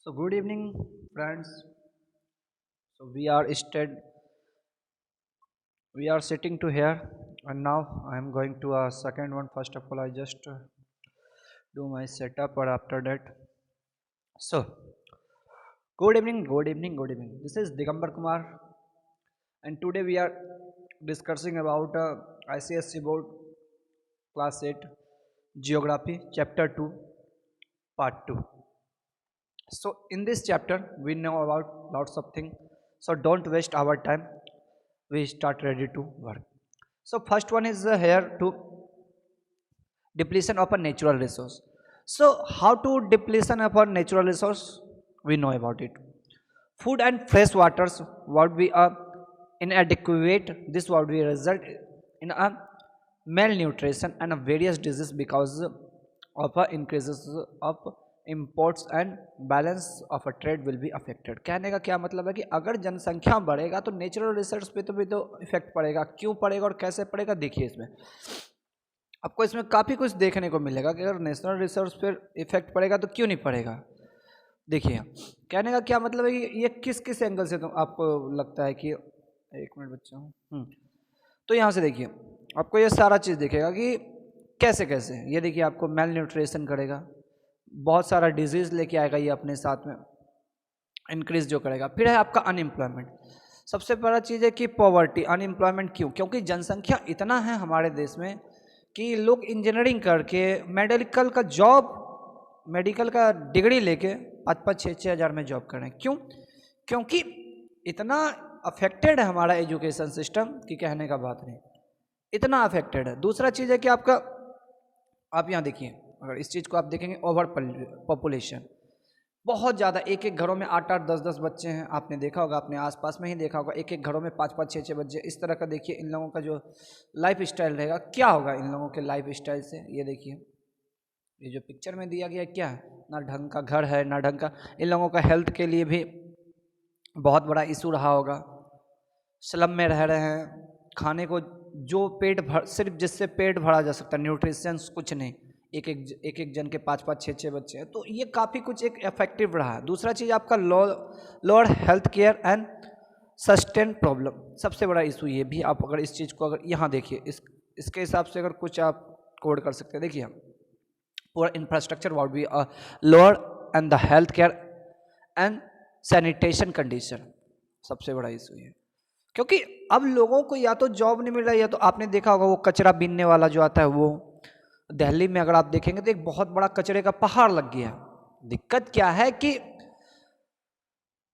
So good evening, friends. So we are sitting to here, and now I am going to a second one. First of all, I just do my setup, or after that. So good evening, good evening, good evening. This is Digambar Kumar, and today we are discussing about ICSC board class 8 geography chapter 2 part 2. So in this chapter we know about lots of things, so don't waste our time, we start ready to work. So first one is here to depletion of a natural resource. So how to depletion of a natural resource, we know about it. Food and fresh waters would be inadequate. This would be result in a malnutrition and a various diseases because of a increases of imports and balance of a trade will be affected. कहने का क्या मतलब है कि अगर जनसंख्या बढ़ेगा तो नेचुरल रिसोर्स पे तो भी तो इफेक्ट पड़ेगा। क्यों पड़ेगा और कैसे पड़ेगा, देखिए इसमें आपको इसमें काफ़ी कुछ देखने को मिलेगा कि अगर नेशनल रिसोर्स पर इफेक्ट पड़ेगा तो क्यों नहीं पड़ेगा। देखिए कहने का क्या मतलब है कि ये किस किस एंगल से तो आपको लगता है कि एक मिनट बच्चा तो यहाँ से देखिए आपको ये सारा चीज़ दिखेगा कि कैसे कैसे ये देखिए आपको मेल न्यूट्रिशन करेगा, बहुत सारा डिजीज़ लेके आएगा ये अपने साथ में, इंक्रीज जो करेगा। फिर है आपका अनएम्प्लॉयमेंट। सबसे बड़ा चीज़ है कि पॉवर्टी, अनएम्प्लॉयमेंट क्यों, क्योंकि जनसंख्या इतना है हमारे देश में कि लोग इंजीनियरिंग करके मेडिकल का जॉब, मेडिकल का डिग्री लेके 5-5, 6-6 हज़ार में जॉब कर रहे हैं। क्यों? क्योंकि इतना अफेक्टेड है हमारा एजुकेशन सिस्टम कि कहने का बात नहीं, इतना अफेक्टेड है। दूसरा चीज़ है कि आपका, आप यहाँ देखिए अगर इस चीज़ को आप देखेंगे, ओवर पॉपुलेशन बहुत ज़्यादा, एक एक घरों में 8-8, 10-10 बच्चे हैं। आपने देखा होगा, अपने आसपास में ही देखा होगा, एक एक घरों में 5-5, 6-6 बच्चे। इस तरह का देखिए इन लोगों का जो लाइफ स्टाइल रहेगा, क्या होगा इन लोगों के लाइफ स्टाइल से। ये देखिए ये जो पिक्चर में दिया गया है क्या है, ना ढंग का घर है ना ढंग का, इन लोगों का हेल्थ के लिए भी बहुत बड़ा इशू रहा होगा। स्लम में रह रहे हैं, खाने को जो पेट भर, सिर्फ जिससे पेट भरा जा सकता है, न्यूट्रिशंस कुछ नहीं, एक एक जन के 5-5, 6-6 बच्चे हैं। तो ये काफ़ी कुछ एक इफेक्टिव रहा है। दूसरा चीज़ आपका lower health care and sustain problem, सबसे बड़ा इशू ये भी। आप अगर इस चीज़ को अगर यहाँ देखिए, इसके हिसाब से अगर कुछ आप कोड कर सकते हैं। देखिए पूरा infrastructure would be lower and the health care and sanitation condition, सबसे बड़ा इशू ये। क्योंकि अब लोगों को या तो जॉब नहीं मिल रहा है, या तो आपने देखा होगा वो कचरा बीनने वाला जो आता है, वो दिल्ली में अगर आप देखेंगे तो एक बहुत बड़ा कचरे का पहाड़ लग गया है। दिक्कत क्या है कि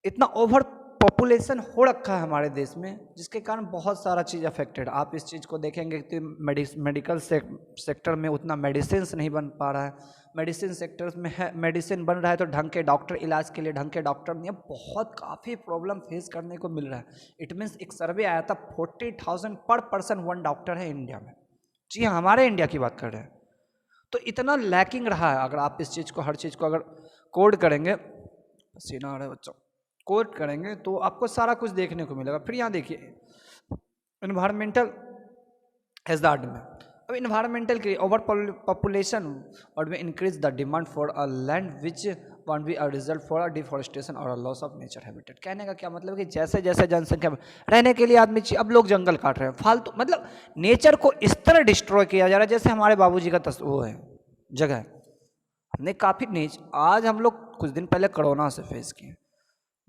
इतना ओवर पॉपुलेशन हो रखा है हमारे देश में, जिसके कारण बहुत सारा चीज़ अफेक्टेड। आप इस चीज़ को देखेंगे कि मेडिकल सेक्टर में उतना मेडिसिन नहीं बन पा रहा है। मेडिसिन सेक्टर में है, मेडिसिन बन रहा है तो ढंग के डॉक्टर, इलाज के लिए ढंग के डॉक्टर नहीं है। बहुत काफ़ी प्रॉब्लम फेस करने को मिल रहा है। इट मीन्स एक सर्वे आया था, 40,000 पर पर्सन 1 डॉक्टर है इंडिया में। जी हाँ, हमारे इंडिया की बात कर रहे हैं। तो इतना लैकिंग रहा है। अगर आप इस चीज़ को, हर चीज़ को अगर कोड करेंगे, पसीना आ रहा है बच्चों, कोड करेंगे तो आपको सारा कुछ देखने को मिलेगा। फिर यहाँ देखिए इन्वायरमेंटल हैजार्ड में, अब इन्वायरमेंटल के ओवर पॉपुलेशन और में increase the demand for a land which won't be a result for a deforestation और a loss of nature habitat. कहने का क्या मतलब कि जैसे जैसे जनसंख्या रहने के लिए आदमी, अब लोग जंगल काट रहे हैं फालतू, मतलब नेचर को इस तरह डिस्ट्रॉय किया जा रहा है जैसे हमारे बाबूजी का वो है जगह है। हमने काफ़ी आज हम लोग कुछ दिन पहले कोरोना से फेस किए।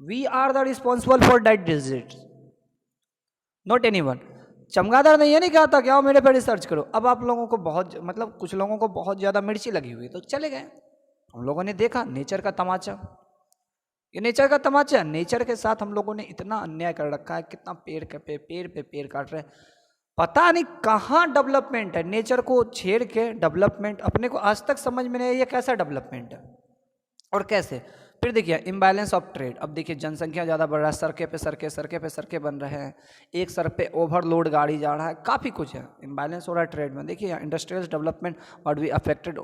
We are the responsible for that disease, not any one. चमगादड़ ने ये नहीं कहा था कि आओ मेरे पे रिसर्च करो। अब आप लोगों को बहुत, मतलब कुछ लोगों को बहुत ज़्यादा मिर्ची लगी हुई है तो चले गए। हम लोगों ने देखा नेचर का तमाचा, ये नेचर का तमाचा। नेचर के साथ हम लोगों ने इतना अन्याय कर रखा है, कितना पेड़ पे पेड़ काट रहे हैं। पता नहीं कहाँ डेवलपमेंट है। नेचर को छेड़ के डेवलपमेंट अपने को आज तक समझ में नहीं है, ये कैसा डेवलपमेंट है और कैसे। फिर देखिए इम्बैलेंस ऑफ ट्रेड। अब देखिए जनसंख्या ज़्यादा बढ़ रहा है, सड़कें बन रहे हैं, एक सड़क पे ओवरलोड गाड़ी जा रहा है, काफ़ी कुछ है। इम्बैलेंस हो रहा है ट्रेड में। देखिए industrial development would be affected,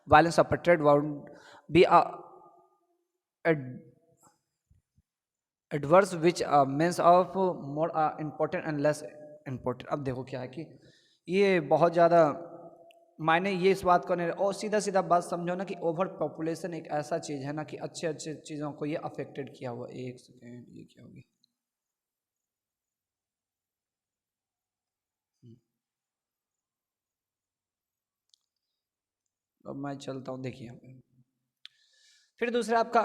balance of trade would be adverse which means of more important and less important. अब देखो क्या है कि ये बहुत ज़्यादा मायने ये इस बात को नहीं, और सीधा सीधा बात समझो ना कि ओवर पॉपुलेशन एक ऐसा चीज़ है ना कि अच्छे अच्छे चीज़ों को ये अफेक्टेड किया हुआ। एक सेकेंड, ये क्या हो गया? अब मैं चलता हूँ, देखिए यहाँ पे फिर दूसरा आपका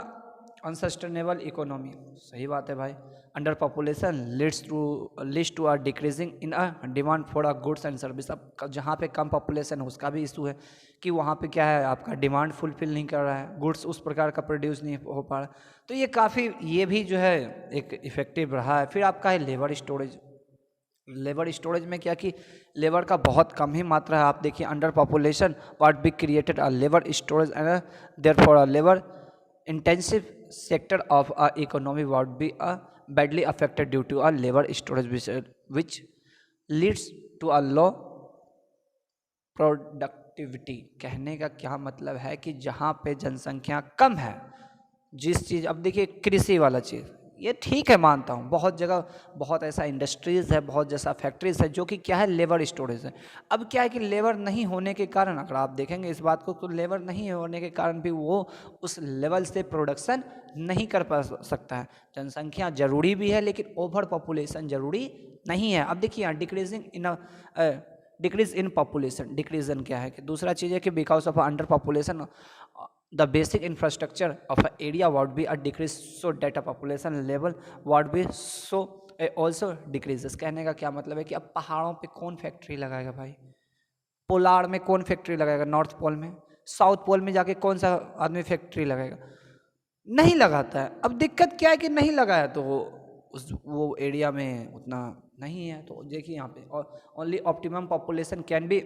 अनसस्टेनेबल इकोनॉमी। सही बात है भाई। Under population leads to a decreasing in a demand for a goods and service. अब जहाँ पे कम पॉपुलेशन है उसका भी इशू है कि वहाँ पे क्या है, आपका डिमांड फुलफिल नहीं कर रहा है, गुड्स उस प्रकार का प्रोड्यूस नहीं हो पा रहा। तो ये काफ़ी, ये भी जो है एक इफेक्टिव रहा है। फिर आपका है लेबर स्टोरेज। लेबर स्टोरेज में क्या कि लेबर का बहुत कम ही मात्रा है। आप देखिए under population what be created a labour storage and therefore a labour intensive sector of our economy would be badly affected due to a labor shortage which leads to a low productivity. कहने का क्या मतलब है कि जहाँ पे जनसंख्या कम है, जिस चीज़, अब देखिए कृषि वाला चीज़, ये ठीक है मानता हूँ, बहुत जगह बहुत ऐसा इंडस्ट्रीज़ है, बहुत जैसा फैक्ट्रीज है जो कि क्या है, लेबर स्टोरेज है। अब क्या है कि लेबर नहीं होने के कारण, अगर आप देखेंगे इस बात को, तो लेबर नहीं होने के कारण भी वो उस लेवल से प्रोडक्शन नहीं कर पा सकता है। जनसंख्या जरूरी भी है लेकिन ओवर पॉपुलेशन जरूरी नहीं है। अब देखिए decreasing in decrease in population, डिक्रीजन क्या है कि दूसरा चीज़ है कि because of under population the basic infrastructure of a area would be a decrease, so data population level would be so also decreases. कहने का क्या मतलब है कि अब पहाड़ों पे कौन फैक्ट्री लगाएगा भाई, पोलार में कौन फैक्ट्री लगाएगा, नॉर्थ पोल में, साउथ पोल में जाके कौन सा आदमी फैक्ट्री लगाएगा, नहीं लगाता है। अब दिक्कत क्या है कि नहीं लगाया तो वो एरिया में उतना नहीं है। तो देखिए यहाँ पे only optimum population can be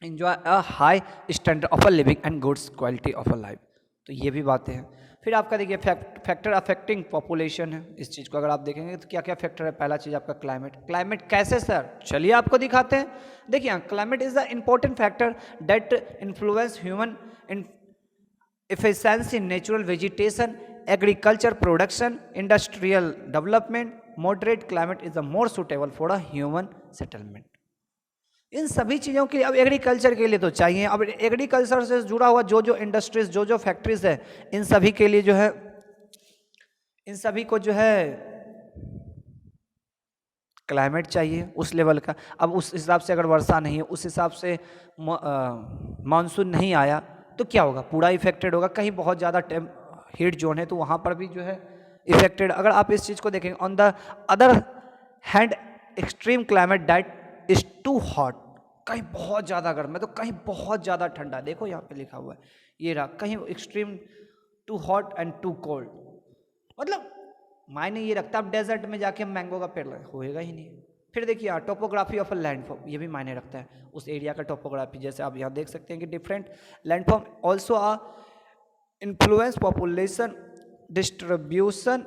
enjoy a high standard of a living and goods quality of a life। तो ये भी बातें हैं। फिर आपका देखिए फैक्टर अफेक्टिंग पॉपुलेशन है। इस चीज़ को अगर आप देखेंगे तो क्या क्या फैक्टर है। पहला चीज़ आपका क्लाइमेट। क्लाइमेट कैसे सर, चलिए आपको दिखाते हैं। देखिए climate is the important factor that influence human efficiency, natural vegetation, agriculture production, industrial development. Moderate climate is the more suitable for a human settlement। इन सभी चीज़ों के लिए, अब एग्रीकल्चर के लिए तो चाहिए, अब एग्रीकल्चर से जुड़ा हुआ जो जो इंडस्ट्रीज, जो जो फैक्ट्रीज है, इन सभी के लिए जो है, इन सभी को जो है क्लाइमेट चाहिए उस लेवल का। अब उस हिसाब से अगर वर्षा नहीं है, उस हिसाब से मानसून नहीं आया तो क्या होगा, पूरा इफेक्टेड होगा। कहीं बहुत ज़्यादा हीट जोन है तो वहाँ पर भी जो है इफेक्टेड। अगर आप इस चीज़ को देखेंगे, on the other hand extreme climate that is too hot, कहीं बहुत ज़्यादा गर्म है तो कहीं बहुत ज़्यादा ठंडा। देखो यहाँ पे लिखा हुआ है, ये रहा, कहीं extreme too hot and too cold. मतलब मायने ये रखता है, अब डेजर्ट में जाके हम मैंगो का पेड़ लगे, होएगा ही नहीं। फिर देखिए टोपोग्राफी ऑफ अ लैंडफॉर्म, ये भी मायने रखता है उस एरिया का टोपोग्राफी। जैसे आप यहाँ देख सकते हैं कि different landform also ah influence population distribution.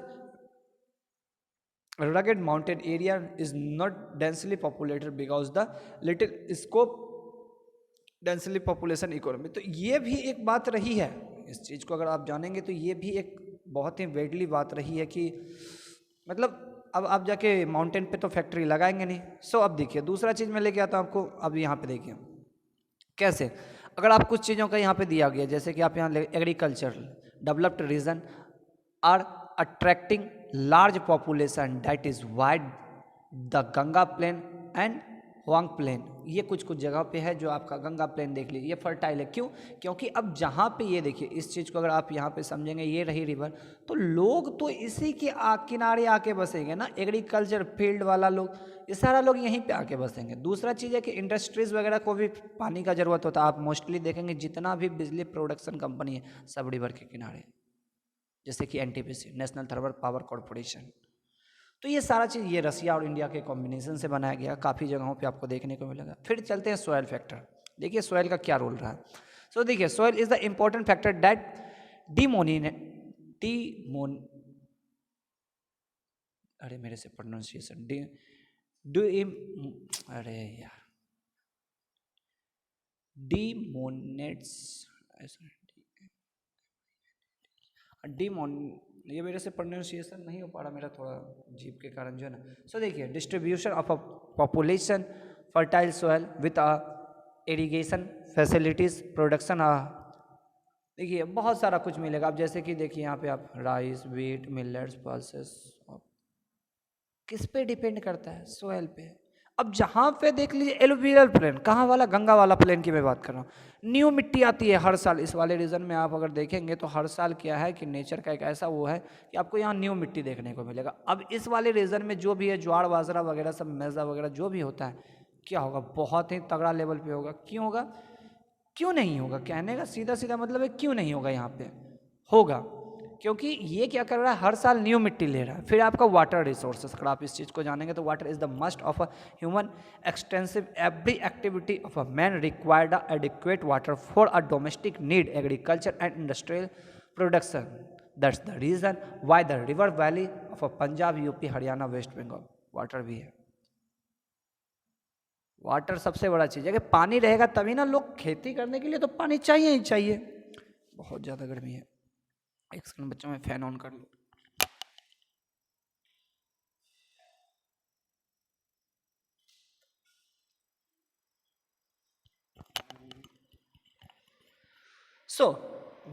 rugged mountain area is not densely populated because the little scope densely population economy। तो ये भी एक बात रही है, इस चीज़ को अगर आप जानेंगे तो ये भी एक बहुत ही वेडली बात रही है कि मतलब अब आप जाके माउंटेन पे तो फैक्ट्री लगाएंगे नहीं। सो अब देखिए दूसरा चीज़ मैं लेके आता हूँ आपको। अब यहाँ पे देखिए कैसे, अगर आप कुछ चीज़ों का यहाँ पे दिया गया, जैसे कि आप यहाँ agriculture developed region are attracting large population that is wide the Ganga plain and Huang plain. ये कुछ कुछ जगह पे है जो आपका गंगा प्लेन देख लीजिए, ये फर्टाइल है। क्यों? क्योंकि अब जहाँ पे ये देखिए, इस चीज़ को अगर आप यहाँ पे समझेंगे, ये रही रिवर, तो लोग तो इसी के किनारे आके बसेंगे ना, एग्रीकल्चर फील्ड वाला लोग, ये सारा लोग यहीं पे आके बसेंगे। दूसरा चीज़ है कि इंडस्ट्रीज़ वगैरह को भी पानी का ज़रूरत होता है। आप मोस्टली देखेंगे जितना भी बिजली प्रोडक्शन कंपनी है सब रिवर के किनारे, जैसे कि NTPC, national thermal power corporation. तो ये सारा चीज़ ये रसिया और इंडिया के कॉम्बिनेशन से बनाया गया, काफ़ी जगहों पे आपको देखने को मिलेगा। फिर चलते हैं सॉयल फैक्टर। देखिए सॉयल का क्या रोल रहा है। सो देखिए soil is the important factor that अरे मेरे से प्रोनाउंसिएशन अरे यार डीमोनेट्स ये मेरे से प्रोनाउंसिएशन नहीं हो पा रहा, मेरा थोड़ा जीभ के कारण जो है ना। सो देखिए distribution of a population fertile soil with a irrigation facilities production. देखिए बहुत सारा कुछ मिलेगा। अब जैसे कि देखिए यहाँ पे आप राइस, व्हीट, मिलेट्स, पल्सेस, किस पे डिपेंड करता है? सोयल पे। अब जहाँ पे देख लीजिए एलुवियल प्लेन, कहाँ वाला? गंगा वाला प्लेन की मैं बात कर रहा हूँ। न्यू मिट्टी आती है हर साल। इस वाले रीजन में आप अगर देखेंगे तो हर साल क्या है कि नेचर का एक ऐसा वो है कि आपको यहाँ न्यू मिट्टी देखने को मिलेगा। अब इस वाले रीजन में जो भी है ज्वार बाजरा वगैरह सब मैजा वगैरह जो भी होता है, क्या होगा? बहुत ही तगड़ा लेवल पे होगा। क्यों होगा? क्यों नहीं होगा? कहने का सीधा सीधा मतलब है क्यों नहीं होगा? यहाँ पे होगा क्योंकि ये क्या कर रहा है? हर साल न्यू मिट्टी ले रहा है। फिर आपका वाटर रिसोर्सेस, अगर आप इस चीज़ को जानेंगे तो water is the must of a human extensive every activity of a man required a adequate water for a domestic need, agriculture and industrial production. That's the reason why the river valley of a Punjab, UP, Haryana, West Bengal water भी है। Water सबसे बड़ा चीज़ है कि पानी रहेगा तभी ना, लोग खेती करने के लिए तो पानी चाहिए ही चाहिए। बहुत ज़्यादा गर्मी है। एक सेकंड बच्चों, में फैन ऑन कर लूँ।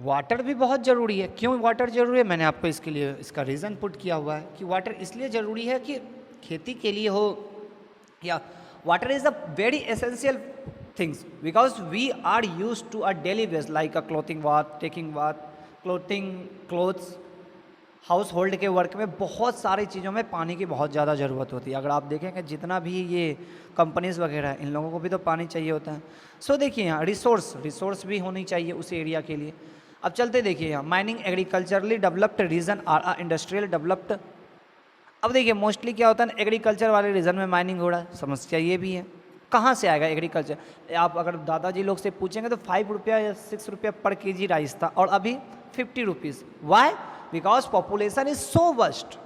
वाटर भी बहुत ज़रूरी है। क्यों वाटर ज़रूरी है? मैंने आपको इसके लिए इसका रीज़न पुट किया हुआ है कि वाटर इसलिए ज़रूरी है कि खेती के लिए हो या water is a very essential things because we are used to a daily basis like a clothing bath, taking bath, clothes, house hold के वर्क में बहुत सारी चीज़ों में पानी की बहुत ज़्यादा ज़रूरत होती है। अगर आप देखेंगे जितना भी ये कंपनीज वगैरह है, इन लोगों को भी तो पानी चाहिए होता है। सो देखिए यहाँ रिसोर्स भी होनी चाहिए उस एरिया के लिए। अब चलते देखिए यहाँ mining, agriculturally developed region are industrial developed. अब देखिए मोस्टली क्या होता है ना, एग्रीकल्चर वाले रीजन में माइनिंग हो रहा है। समस्या ये भी है, कहाँ से आएगा एग्रीकल्चर? आप अगर दादाजी लोग से पूछेंगे तो 5 रुपया या 6 रुपया पर केजी राइस था और अभी 50 rupees. Why? Because population is so vast.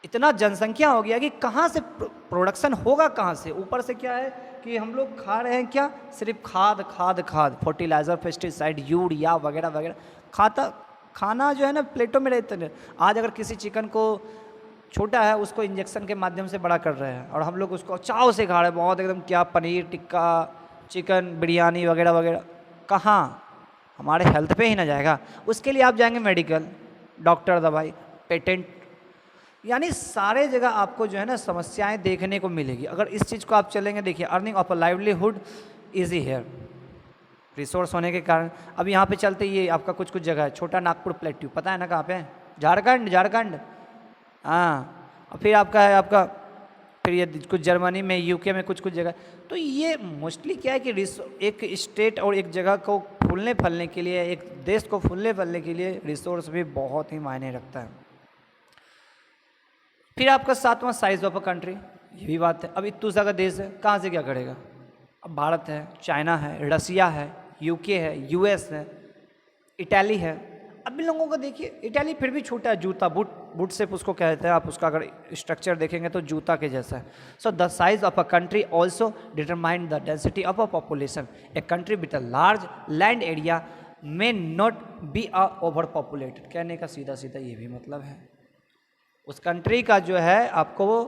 इतना जनसंख्या हो गया कि कहाँ से प्रोडक्शन होगा? कहाँ से? ऊपर से क्या है कि हम लोग खा रहे हैं क्या? सिर्फ खाद खाद खाद, फर्टिलाइजर, पेस्टिसाइड, यूरिया वगैरह वगैरह खाना जो है ना प्लेटों में रहते हैं। आज अगर किसी चिकन को छोटा है उसको इंजेक्शन के माध्यम से बड़ा कर रहे हैं और हम लोग उसको चाव से खा रहे हैं बहुत एकदम। क्या पनीर टिक्का, चिकन बिरयानी वगैरह वगैरह, कहाँ? हमारे हेल्थ पे ही ना जाएगा। उसके लिए आप जाएंगे मेडिकल, डॉक्टर, दवाई, पेटेंट, यानी सारे जगह आपको जो है ना समस्याएं देखने को मिलेगी। अगर इस चीज़ को आप चलेंगे, देखिए earning of a livelihood easy here, resource होने के कारण। अब यहाँ पे चलते ये आपका कुछ कुछ जगह है, छोटा नागपुर प्लेट्यू, पता है ना कहाँ पे? झारखंड। हाँ, और फिर आपका है फिर ये कुछ जर्मनी में, यूके में कुछ जगह। तो ये मोस्टली क्या है कि एक स्टेट और एक जगह को फूलने फलने के लिए, एक देश को फूलने फलने के लिए रिसोर्स भी बहुत ही मायने रखता है। फिर आपका 7वां साइज ऑफ अ कंट्री, ये भी बात है। अब इतना सा का देश है, कहाँ से क्या करेगा? अब भारत है, चाइना है, रसिया है, यूके है, यूएस है, इटाली है। अब इन लोगों को देखिए, इटाली फिर भी छोटा है, जूता बूट से उसको कहते हैं। आप उसका अगर स्ट्रक्चर देखेंगे तो जूता के जैसा है। So the size of a country also determine the density of a population. A country with a large land area may not be a over populated. कहने का सीधा सीधा ये भी मतलब है, उस कंट्री का जो है आपको वो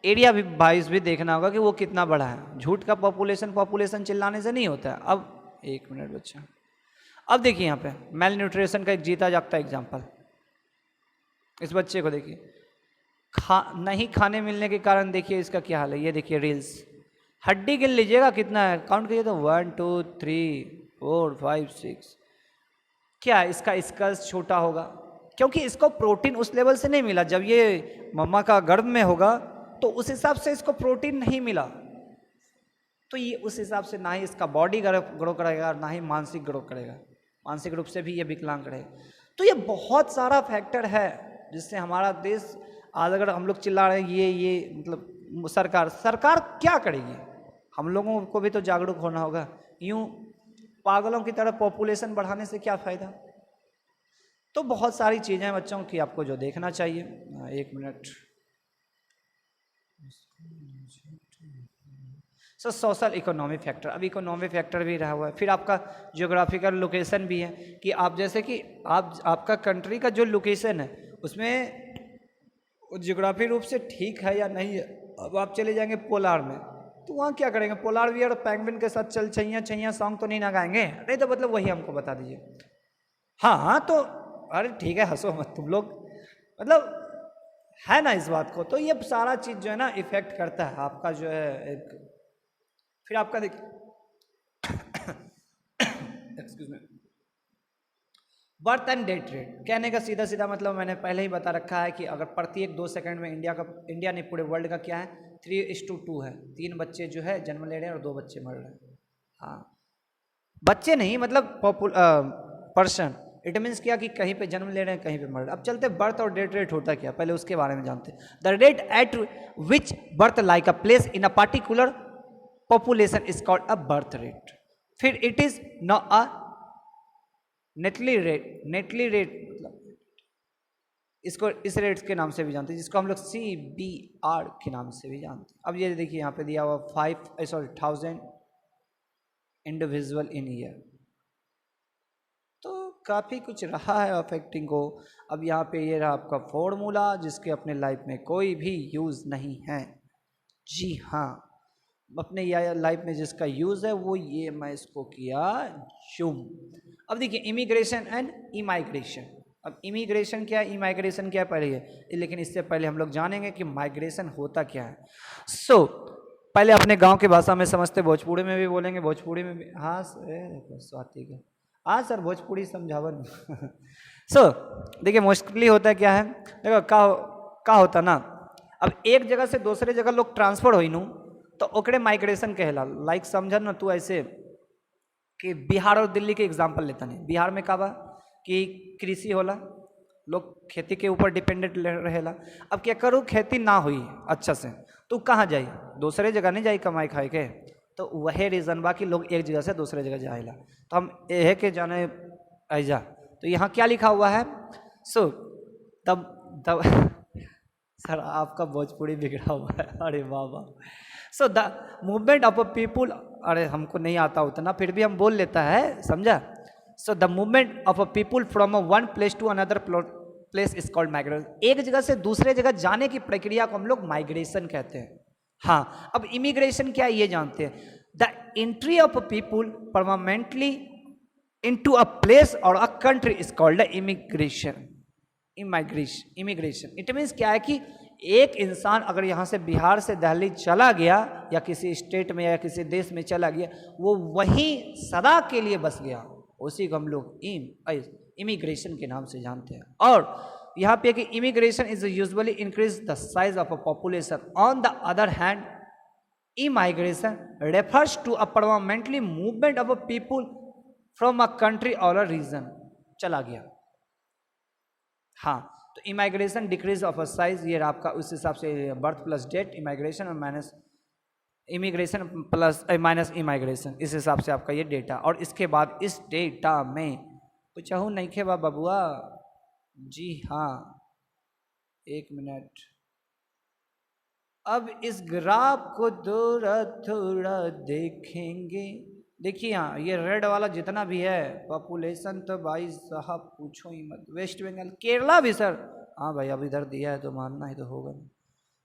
एरिया भी वाइज भी देखना होगा कि वो कितना बड़ा है। झूठ का पॉपुलेशन चिल्लाने से नहीं होता है। अब एक मिनट बच्चा, अब देखिए यहाँ पे मेल न्यूट्रिशन का एक जीता जागता एग्जाम्पल। इस बच्चे को देखिए, नहीं खाने मिलने के कारण देखिए इसका क्या हाल है। ये देखिए रील्स, हड्डी गिन लीजिएगा कितना है, काउंट कीजिए तो 1 2 3 4 5 6। क्या है इसका स्कल्स छोटा होगा क्योंकि इसको प्रोटीन उस लेवल से नहीं मिला। जब ये मम्मा का गर्भ में होगा तो उस हिसाब से इसको प्रोटीन नहीं मिला, तो ये उस हिसाब से ना ही इसका बॉडी ग्रो करेगा ना ही मानसिक ग्रो करेगा। मानसिक रूप से भी ये विकलांग रहेगा। तो ये बहुत सारा फैक्टर है जिससे हमारा देश आज, अगर हम लोग चिल्ला रहे हैं ये मतलब सरकार क्या करेगी? हम लोगों को भी तो जागरूक होना होगा। यूं पागलों की तरह पॉपुलेशन बढ़ाने से क्या फ़ायदा? तो बहुत सारी चीज़ें हैं बच्चों की आपको जो देखना चाहिए। एक मिनट। सोशल इकोनॉमिक फैक्टर, अब इकोनॉमिक फैक्टर भी रहा हुआ है। फिर आपका जियोग्राफिकल लोकेशन भी है कि आप जैसे कि आपका कंट्री का जो लोकेशन है उसमें जियोग्राफी रूप से ठीक है या नहीं है। अब आप चले जाएंगे पोलार में, तो वहाँ क्या करेंगे, पोलार बियर और पेंगुइन के साथ चल छैया छैया सॉन्ग तो नहीं ना गाएंगे, नहीं तो मतलब वही हमको बता दीजिए। हाँ हाँ तो अरे ठीक है, हंसो मत तुम लोग, मतलब है ना इस बात को। तो ये सारा चीज जो है ना इफेक्ट करता है आपका जो है एक, फिर आपका देखिए excuse me, birth and death rate. कहने का सीधा सीधा मतलब मैंने पहले ही बता रखा है कि अगर प्रत्येक 2 सेकंड में इंडिया नहीं पूरे वर्ल्ड का क्या है, 3:2 है। 3 बच्चे जो है जन्म ले रहे हैं और 2 बच्चे मर रहे हैं। हाँ बच्चे नहीं मतलब पर्सन, इट मीन्स क्या कि कहीं पे जन्म ले रहे हैं कहीं पे मर रहे हैं। अब चलते बर्थ और डेथ रेट होता क्या, पहले उसके बारे में जानते हैं। The rate at which birth like a place in a particular population is called a birth rate. फिर it is not a natality rate, natality rate मतलब इसको इस रेट के नाम से भी जानते हैं, जिसको हम लोग CBR के नाम से भी जानते हैं। अब ये देखिए यहाँ पे दिया हुआ 1000 इंडिविजुअल इन ईयर, तो काफ़ी कुछ रहा है अफेक्टिंग को। अब यहाँ पे ये रहा आपका फॉर्मूला जिसके अपने लाइफ में कोई भी यूज़ नहीं है। जी हाँ, अपने लाइफ में जिसका यूज़ है वो ये मैं इसको किया जूम। अब देखिए इमिग्रेशन एंड इमाइग्रेशन। अब इमिग्रेशन क्या है, इमाइग्रेशन क्या है पहले है, लेकिन इससे पहले हम लोग जानेंगे कि माइग्रेशन होता क्या है। सो पहले अपने गांव की भाषा में समझते, भोजपुरी में भी बोलेंगे, भोजपुरी में भी। हाँ स्वाति के, हाँ सर भोजपुरी समझावन सो देखिए मोस्टली होता है क्या है, देखो का होता ना, अब एक जगह से दूसरे जगह लोग ट्रांसफर हो नू तो ओकरे माइग्रेशन कहला। लाइक समझ ना तू ऐसे कि बिहार और दिल्ली के एग्जाम्पल लेता नहीं, बिहार में का बा कि कृषि होला, लोग खेती के ऊपर डिपेंडेंट रहेला। अब क्या करूँ, खेती ना हुई अच्छा से तो कहाँ जाई, दूसरे जगह नहीं जाई कमाई खाए के, तो वही रीज़न बा कि लोग एक जगह से दूसरे जगह जाएला। तो हम यह के जाने ऐजा, तो यहाँ क्या लिखा हुआ है, सो तब सर आपका भोजपुरी बिगड़ा हुआ है, अरे वाह वाह। सो the movement of a people, अरे हमको नहीं आता उतना फिर भी हम बोल लेता है, समझा। So the movement of a people from a one place to another place is called migration. एक जगह से दूसरे जगह जाने की प्रक्रिया को हम लोग माइग्रेशन कहते हैं। हाँ अब इमिग्रेशन क्या है ये जानते हैं, the entry of a people permanently into a place और a country is called immigration. Immigration it means क्या है कि एक इंसान अगर यहाँ से बिहार से दिल्ली चला गया या किसी स्टेट में या किसी देश में चला गया, वो वहीं सदा के लिए बस गया, उसी को हम लोग इमिग्रेशन के नाम से जानते हैं। और यहाँ पे कि immigration is usually increase the size of a population. On the other hand emigration refers to a permanently movement of a people from a country और अ रीजन, चला गया। हाँ तो emigration decrease of a size, ये आपका उस हिसाब से बर्थ प्लस डेथ, इमाइग्रेशन और minus immigration plus minus emigration, इस हिसाब से आपका ये डेटा। और इसके बाद इस डेटा में कुछ नहीं खे बबुआ, जी हाँ एक मिनट, अब इस ग्राफ को थोड़ा थोड़ा देखेंगे। देखिए यहाँ ये रेड वाला जितना भी है पॉपुलेशन, तो भाई साहब पूछो ही मत। वेस्ट बंगाल, केरला भी सर, हाँ भाई अब इधर दिया है तो मानना ही तो होगा ना।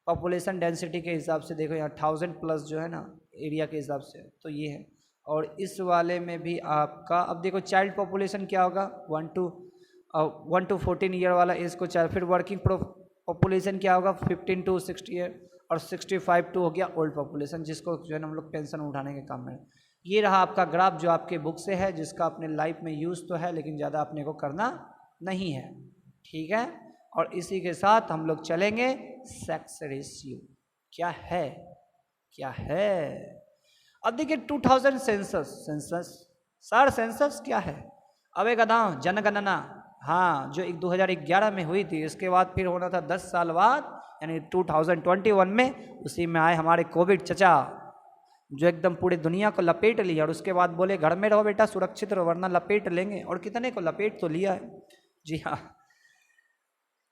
पॉपुलेशन डेंसिटी के हिसाब से देखो यहाँ 1000+ जो है ना एरिया के हिसाब से, तो ये है। और इस वाले में भी आपका अब देखो चाइल्ड पॉपुलेशन क्या होगा, 1 to 14 ईयर वाला एज को चाइल्ड। फिर वर्किंग पॉपुलेशन क्या होगा 15 to 60 ईयर, और 65 टू हो गया ओल्ड पॉपुलेशन, जिसको जो है ना हम लोग पेंशन उठाने के काम में। ये रहा आपका ग्राफ जो आपके बुक से है, जिसका अपने लाइफ में यूज़ तो है लेकिन ज़्यादा अपने को करना नहीं है, ठीक है। और इसी के साथ हम लोग चलेंगे सेक्स रेशियो क्या है, क्या है। अब देखिए 2000 सेंसस सर, सेंसस क्या है, अब एक अदाओ जनगणना, हाँ जो 2011 में हुई थी, इसके बाद फिर होना था 10 साल बाद यानी 2021 में। उसी में आए हमारे कोविड चचा जो एकदम पूरी दुनिया को लपेट लिया, और उसके बाद बोले घर में रहो बेटा सुरक्षित रहो वरना लपेट लेंगे, और कितने को लपेट तो लिया है, जी हाँ।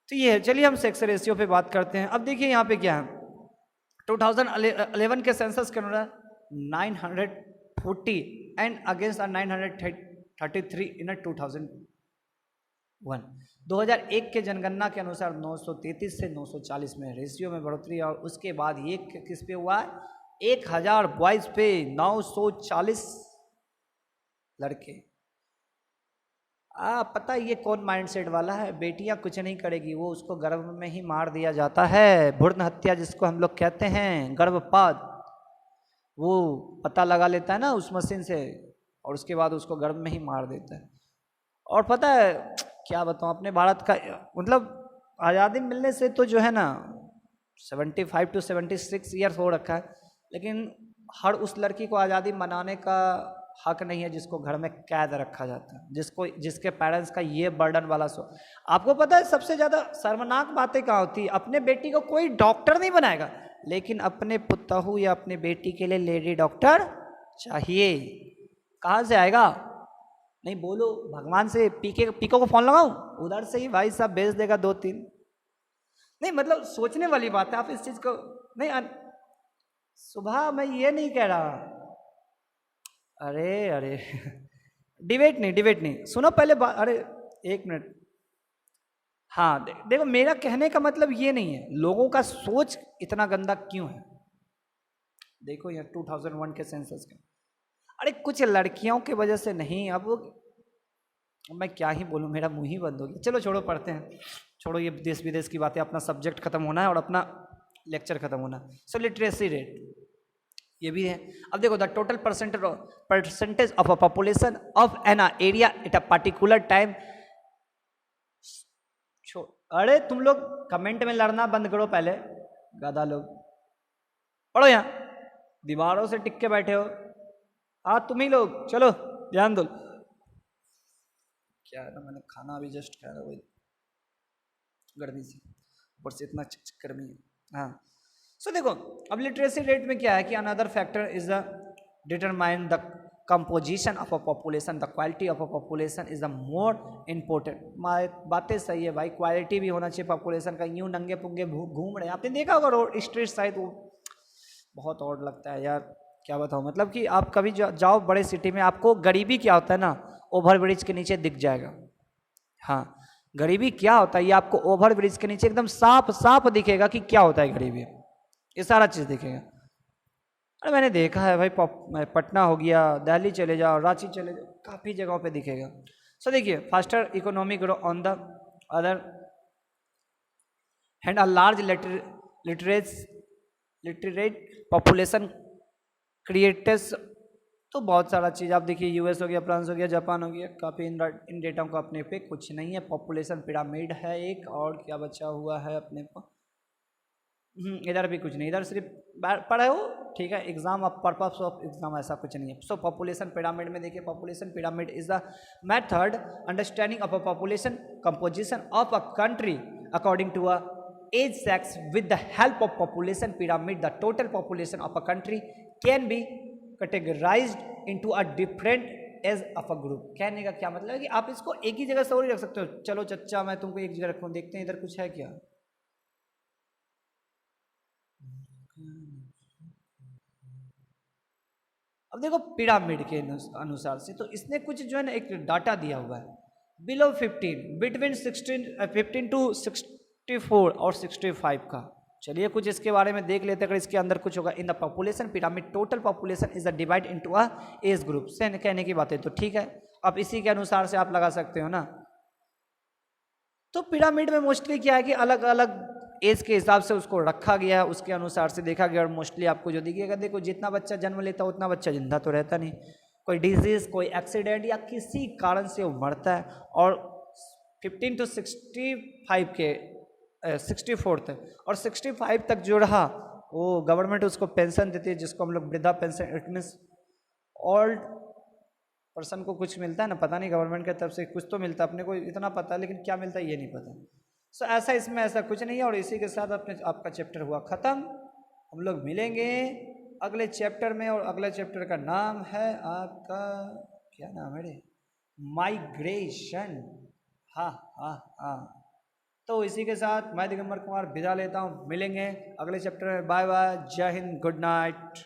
तो ये है, चलिए हम सेक्स रेशियो पे बात करते हैं। अब देखिए यहाँ पे क्या है, 2011 के सेंसस के अनुसार 940 एंड अगेंस्ट 933 इन 2001। 2001 के जनगणना के अनुसार 933 से 940 में रेशियो में बढ़ोतरी, और उसके बाद ये किस पे हुआ है 1000 बॉयज पे 940 लड़के। पता है ये कौन माइंडसेट वाला है? बेटियां कुछ नहीं करेगी, वो उसको गर्भ में ही मार दिया जाता है, भ्रूण हत्या जिसको हम लोग कहते हैं, गर्भपात। वो पता लगा लेता है ना उस मशीन से, और उसके बाद उसको गर्भ में ही मार देता है। और पता है क्या बताऊं, अपने भारत का मतलब आज़ादी मिलने से तो जो है ना 75 to 76 ईयर्स हो रखा है, लेकिन हर उस लड़की को आज़ादी मनाने का हक नहीं है जिसको घर में कैद रखा जाता है, जिसके पेरेंट्स का ये बर्डन वाला आपको पता है सबसे ज़्यादा शर्मनाक बातें कहाँ होती है? अपने बेटी को कोई डॉक्टर नहीं बनाएगा, लेकिन अपने पुतहू या अपने बेटी के लिए लेडी डॉक्टर चाहिए। कहाँ से आएगा? नहीं बोलो, भगवान से पीको को फोन लगाऊं, उधर से ही भाई साहब भेज देगा 2-3। नहीं मतलब सोचने वाली बात है, आप इस चीज को नहीं सुबह मैं ये नहीं कह रहा, अरे डिबेट नहीं, सुनो पहले बात। अरे एक मिनट, हाँ देखो मेरा कहने का मतलब ये नहीं है लोगों का सोच इतना गंदा क्यों है। देखो यार 2001 के सेंसस के, अरे कुछ लड़कियों की वजह से नहीं, अब मैं क्या ही बोलूँ, मेरा मुंह ही बंद हो गया। चलो छोड़ो, पढ़ते हैं, छोड़ो ये देश विदेश की बातें, अपना सब्जेक्ट खत्म होना है और अपना लेक्चर खत्म होना है। सो लिटरेसी रेट ये भी है। अब देखो the total percentage of a population of an area at a particular time. अरे तुम लोग कमेंट में लड़ना बंद करो पहले, गधा लोग। पढ़ो यहाँ, दीवारों से टिक के बैठे हो। हाँ तुम ही लोग, चलो ध्यान दो। क्या है ना, मैंने खाना अभी जस्ट खाया था, वही गर्मी से, ऊपर से इतना चिकचिक गर्मी है। हाँ सो देखो अब लिटरेसी रेट में क्या है कि another factor is the determine the composition of a population, the quality of a population is the more important. बातें सही है भाई, क्वालिटी भी होना चाहिए पॉपुलेशन का। यूं नंगे पुंगे घूम रहे हैं, आपने देखा होगा रोड स्ट्रीट साइड, वो बहुत ऑड लगता है यार, क्या बताऊँ। मतलब कि आप कभी जाओ बड़े सिटी में, आपको गरीबी क्या होता है ना, ओवर ब्रिज के नीचे दिख जाएगा। हाँ गरीबी क्या होता है ये आपको ओवर ब्रिज के नीचे एकदम साफ दिखेगा कि क्या होता है गरीबी, ये सारा चीज़ दिखेगा। अरे मैंने देखा है भाई, पटना हो गया, दिल्ली चले जाओ, रांची चले जाओ, काफ़ी जगहों पे दिखेगा। सो देखिए faster economy grow on the other hand a large literate population creators. तो बहुत सारा चीज़ आप देखिए, यूएस हो गया, फ्रांस हो गया, जापान हो गया, काफ़ी इन डेटाओं का अपने पे कुछ नहीं है। पॉपुलेशन पिरामिड है एक, और क्या बचा हुआ है अपने को, इधर भी कुछ नहीं, इधर सिर्फ पढ़े हो ठीक है, exam of purpose of exam ऐसा कुछ नहीं है। सो पॉपुलेशन पिरामिड में देखिए, population pyramid is the method understanding of a population composition of a country according to a age sex. With the help of population pyramid the total population of a country can be categorized into a different age of a group. कहने का क्या मतलब है कि आप इसको एक ही जगह सॉरी रख सकते हो। चलो चच्चा मैं तुमको एक जगह रखूँ, देखते हैं इधर कुछ है क्या। अब देखो पिरामिड के अनुसार से तो इसने कुछ जो है ना एक डाटा दिया हुआ है, बिलो 15, बिटवीन 15 to 64 और 65 का। चलिए कुछ इसके बारे में देख लेते हैं, अगर इसके अंदर कुछ होगा। In the population pyramid total population is the divide into a age group. से कहने की बात है तो ठीक है, अब इसी के अनुसार से आप लगा सकते हो ना। तो पिरामिड में मोस्टली क्या है कि अलग अलग एज के हिसाब से उसको रखा गया, उसके अनुसार से देखा गया, और मोस्टली आपको जो दिखेगा, देखो जितना बच्चा जन्म लेता है उतना बच्चा जिंदा तो रहता नहीं, कोई डिजीज, कोई एक्सीडेंट या किसी कारण से वो मरता है। और 15 to 65 के 64 तक और 65 तक जो रहा वो गवर्नमेंट उसको पेंशन देती है, जिसको हम लोग वृद्धा pension. It means old person को कुछ मिलता है ना, पता नहीं गवर्नमेंट की तरफ से कुछ तो मिलता है, अपने को इतना पता है, लेकिन क्या मिलता है ये नहीं पता। सो ऐसा इसमें ऐसा कुछ नहीं है। और इसी के साथ अपने आपका चैप्टर हुआ ख़त्म। हम लोग मिलेंगे अगले चैप्टर में, और अगले चैप्टर का नाम है आपका, क्या नाम है रे, माइग्रेशन। हाँ हाँ हाँ। तो इसी के साथ मैं दिगंबर कुमार विदा लेता हूँ, मिलेंगे अगले चैप्टर में। बाय बाय, जय हिंद, गुड नाइट।